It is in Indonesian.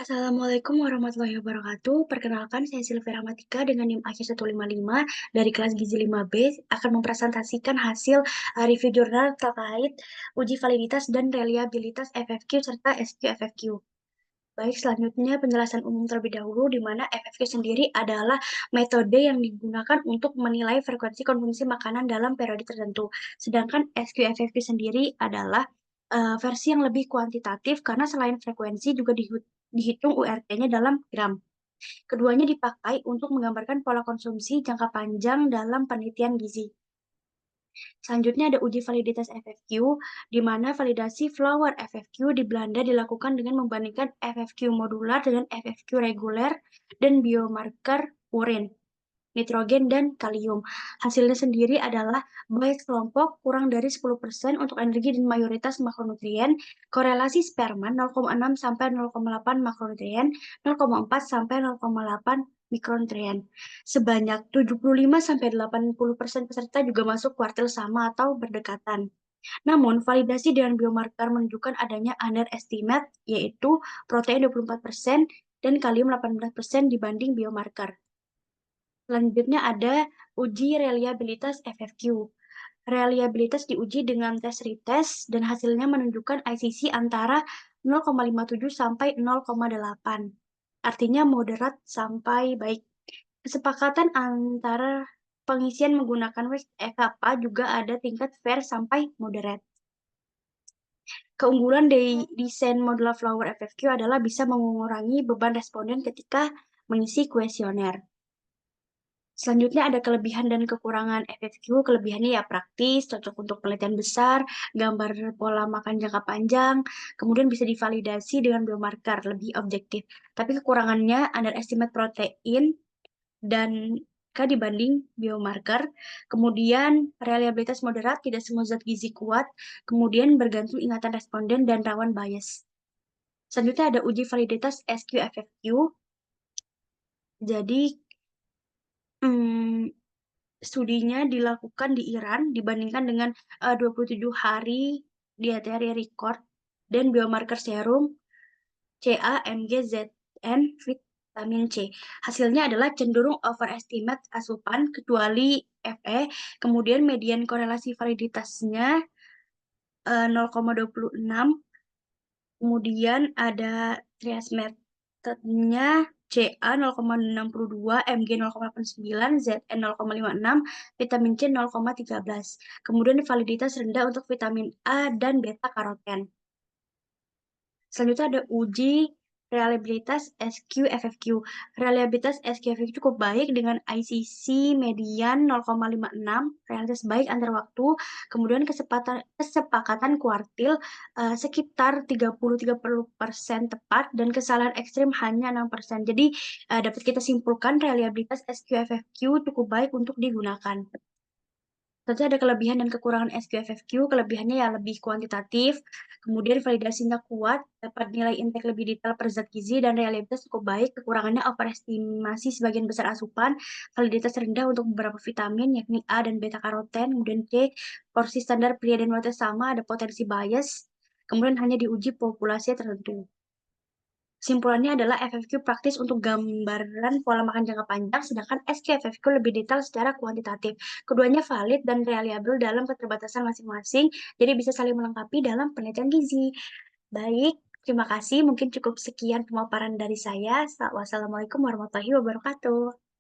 Assalamualaikum warahmatullahi wabarakatuh. Perkenalkan, saya Silvia Rahmatika dengan NIM AC155 dari kelas Gizi 5B akan mempresentasikan hasil review jurnal terkait uji validitas dan reliabilitas FFQ serta SQFFQ. Baik, selanjutnya penjelasan umum terlebih dahulu, di mana FFQ sendiri adalah metode yang digunakan untuk menilai frekuensi konsumsi makanan dalam periode tertentu. Sedangkan SQFFQ sendiri adalah versi yang lebih kuantitatif karena selain frekuensi juga dihitung URT-nya dalam gram. Keduanya dipakai untuk menggambarkan pola konsumsi jangka panjang dalam penelitian gizi. Selanjutnya ada uji validitas FFQ, di mana validasi flower FFQ di Belanda dilakukan dengan membandingkan FFQ modular dengan FFQ reguler dan biomarker urin, nitrogen, dan kalium. Hasilnya sendiri adalah baik kelompok kurang dari 10% untuk energi dan mayoritas makronutrien, korelasi sperma 0,6 sampai 0,8 makronutrien, 0,4 sampai 0,8 mikronutrien. Sebanyak 75-80% peserta juga masuk kuartil sama atau berdekatan. Namun, validasi dengan biomarker menunjukkan adanya underestimate, yaitu protein 24% dan kalium 18% dibanding biomarker. Selanjutnya ada uji reliabilitas FFQ. Reliabilitas diuji dengan tes retest dan hasilnya menunjukkan ICC antara 0,57 sampai 0,8. Artinya moderat sampai baik. Kesepakatan antara pengisian menggunakan WEX EKPA juga ada tingkat fair sampai moderate. Keunggulan dari desain modular flower FFQ adalah bisa mengurangi beban responden ketika mengisi kuesioner. Selanjutnya ada kelebihan dan kekurangan FFQ. Kelebihannya ya praktis, cocok untuk penelitian besar, gambar pola makan jangka panjang, kemudian bisa divalidasi dengan biomarker, lebih objektif. Tapi kekurangannya underestimate protein dan dibanding biomarker, kemudian reliabilitas moderat, tidak semua zat gizi kuat, kemudian bergantung ingatan responden dan rawan bias. Selanjutnya ada uji validitas SQFFQ. Jadi, studinya dilakukan di Iran dibandingkan dengan 27 hari dietary record dan biomarker serum CA, Mg, Zn, vitamin C. Hasilnya adalah cenderung overestimate asupan kecuali Fe, kemudian median korelasi validitasnya 0,26, kemudian ada trias metodenya CA 0,62, Mg 0,89, Zn 0,56, vitamin C 0,13. Kemudian validitas rendah untuk vitamin A dan beta karoten. Selanjutnya ada uji reliabilitas SQFFQ. Reliabilitas SQFFQ cukup baik dengan ICC median 0,56, realitas baik antar waktu, kemudian kesepakatan kuartil sekitar 30-30% tepat, dan kesalahan ekstrim hanya 6%. Jadi dapat kita simpulkan reliabilitas SQFFQ cukup baik untuk digunakan. Tentu ada kelebihan dan kekurangan SQFFQ. Kelebihannya ya lebih kuantitatif, kemudian validasinya kuat, dapat nilai intake lebih detail per zat gizi, dan reliabilitas cukup baik. Kekurangannya overestimasi sebagian besar asupan, validitas rendah untuk beberapa vitamin, yakni A dan beta karoten, kemudian C, porsi standar pria dan wanita sama, ada potensi bias, kemudian hanya diuji populasi tertentu. Kesimpulannya adalah FFQ praktis untuk gambaran pola makan jangka panjang, sedangkan SQFFQ lebih detail secara kuantitatif. Keduanya valid dan reliable dalam keterbatasan masing-masing, jadi bisa saling melengkapi dalam penelitian gizi. Baik, terima kasih. Mungkin cukup sekian pemaparan dari saya. Wassalamualaikum warahmatullahi wabarakatuh.